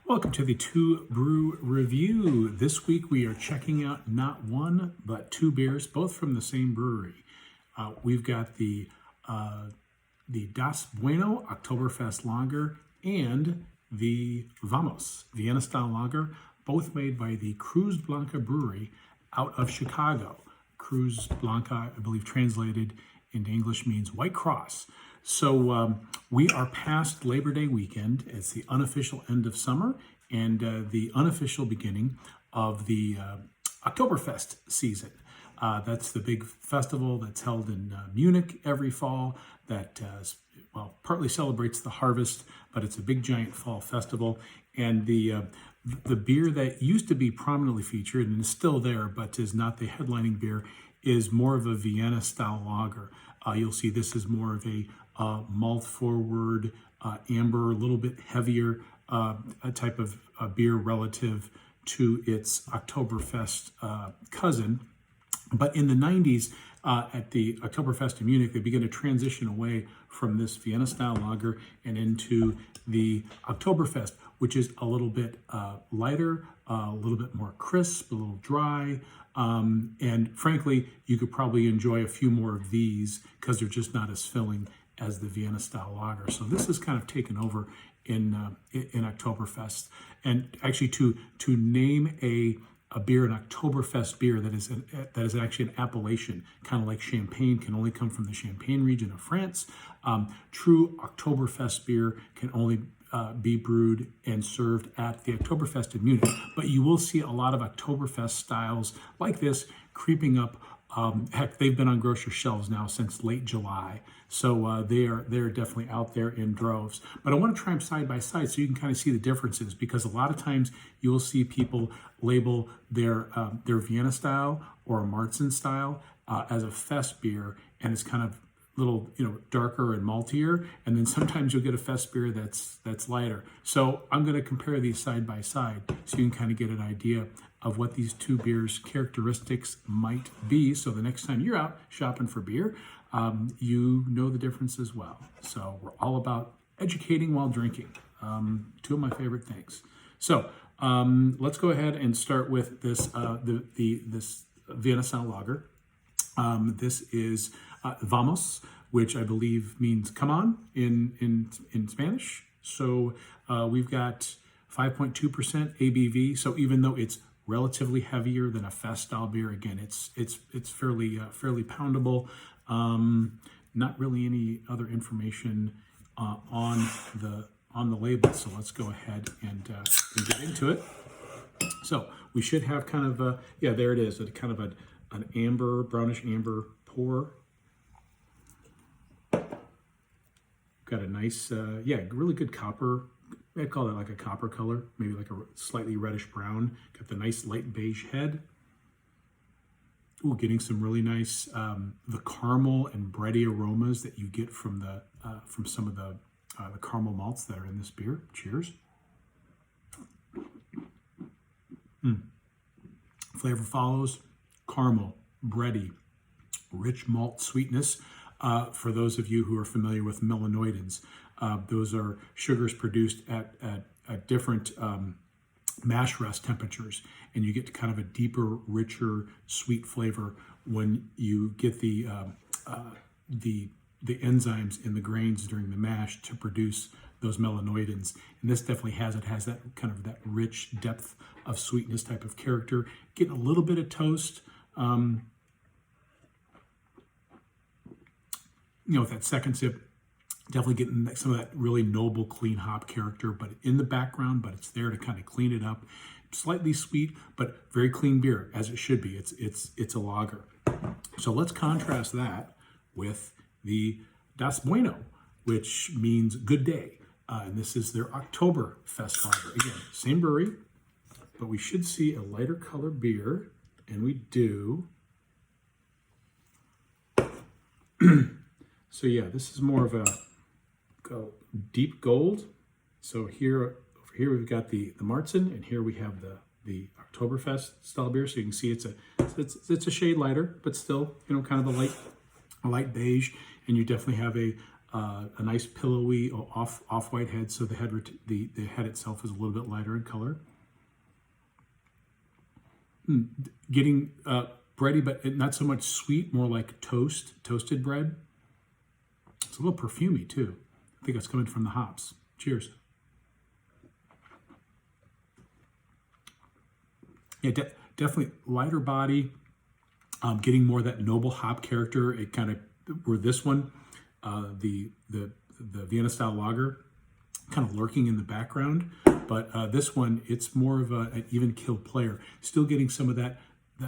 Welcome to the TUE Brew Review. This week we are checking out not one, but two beers, both from the same brewery. We've got the Das Bueno Oktoberfest Lager and the Vamos Vienna Style Lager, both made by the Cruz Blanca Brewery out of Chicago. Cruz Blanca, I believe translated into English means White Cross. So we are past Labor Day weekend. It's the unofficial end of summer and the unofficial beginning of the Oktoberfest season. That's the big festival that's held in Munich every fall that partly celebrates the harvest, but it's a big giant fall festival. And the beer that used to be prominently featured and is still there, but is not the headlining beer, is more of a Vienna style lager. You'll see this is more of a malt forward, amber, a little bit heavier type of beer relative to its Oktoberfest cousin. But in the 90s, at the Oktoberfest in Munich, they began to transition away from this Vienna style lager and into the Oktoberfest, which is a little bit lighter, a little bit more crisp, a little dry. And frankly, you could probably enjoy a few more of these because they're just not as filling as the Vienna style lager. So this is kind of taken over in Oktoberfest. And actually to name a beer, an Oktoberfest beer that is actually an appellation, kind of like champagne, can only come from the Champagne region of France. True Oktoberfest beer can only be brewed and served at the Oktoberfest in Munich. But you will see a lot of Oktoberfest styles like this creeping up. Heck, they've been on grocery shelves now since late July. So they're definitely out there in droves. But I want to try them side by side so you can kind of see the differences, because a lot of times you will see people label their Vienna style or a Marzen style as a fest beer, and it's kind of little, darker and maltier, and then sometimes you'll get a fest beer that's lighter. So I'm going to compare these side by side so you can kind of get an idea of what these two beers' characteristics might be. So the next time you're out shopping for beer, you know the difference as well. So we're all about educating while drinking. Two of my favorite things. So let's go ahead and start with this this Vienna style lager. This is Vamos, which I believe means come on in Spanish. So we've got 5.2% ABV. So even though it's relatively heavier than a fest style beer, again, it's fairly poundable. Not really any other information on the label. So let's go ahead and get into it. So we should have kind of there it is, kind of an amber, brownish amber pour. Got a nice, really good copper. I'd call that like a copper color, maybe like a slightly reddish brown. Got the nice light beige head. Ooh, getting some really nice, the caramel and bready aromas that you get from from some of the caramel malts that are in this beer. Cheers. Flavor follows. Caramel, bready, rich malt sweetness. For those of you who are familiar with melanoidins, those are sugars produced at different mash rest temperatures, and you get kind of a deeper, richer, sweet flavor when you get the enzymes in the grains during the mash to produce those melanoidins. And this definitely has that kind of that rich depth of sweetness type of character. Getting a little bit of toast. With that second sip, definitely getting some of that really noble, clean hop character, but in the background, but it's there to kind of clean it up. Slightly sweet, but very clean beer, as it should be. It's a lager. So let's contrast that with the Das Bueno, which means good day. And this is their Oktoberfest lager. Again, same brewery, but we should see a lighter color beer, and we do. So yeah, this is more of a deep gold. So over here we've got the Marzen, and here we have the Oktoberfest style beer. So you can see it's a shade lighter, but still kind of a light beige, and you definitely have a nice pillowy off-white head, so the head itself is a little bit lighter in color. Getting bready, but not so much sweet, more like toasted bread. It's a little perfumey too. I think it's coming from the hops. Cheers. Yeah, definitely lighter body. Getting more of that noble hop character. It kind of, where this one, the Vienna style lager, kind of lurking in the background. But this one, it's more of an even kill player. Still getting some of that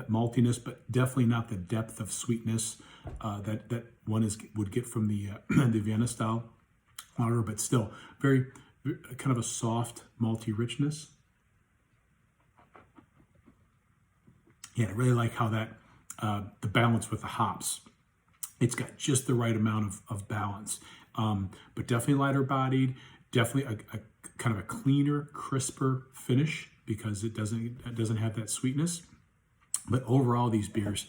maltiness, but definitely not the depth of sweetness that one would get from the the Vienna style lager. But still, very kind of a soft malty richness. Yeah, I really like how that the balance with the hops. It's got just the right amount of balance, but definitely lighter bodied. Definitely a kind of a cleaner, crisper finish because it doesn't have that sweetness. But overall, these beers,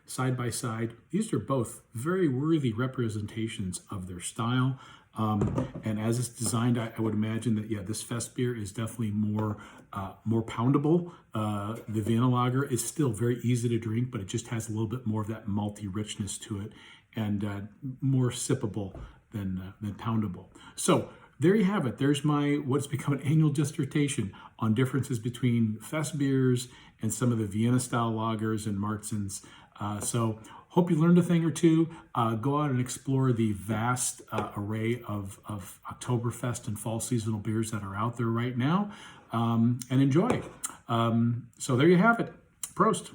side by side, these are both very worthy representations of their style. And as it's designed, I would imagine that this fest beer is definitely more poundable. The Vienna lager is still very easy to drink, but it just has a little bit more of that malty richness to it, and more sippable than poundable. So there you have it. There's my what's become an annual dissertation on differences between fest beers and some of the Vienna style lagers and Martzens. So hope you learned a thing or two. Go out and explore the vast array of Oktoberfest and fall seasonal beers that are out there right now, and enjoy. So there you have it. Prost.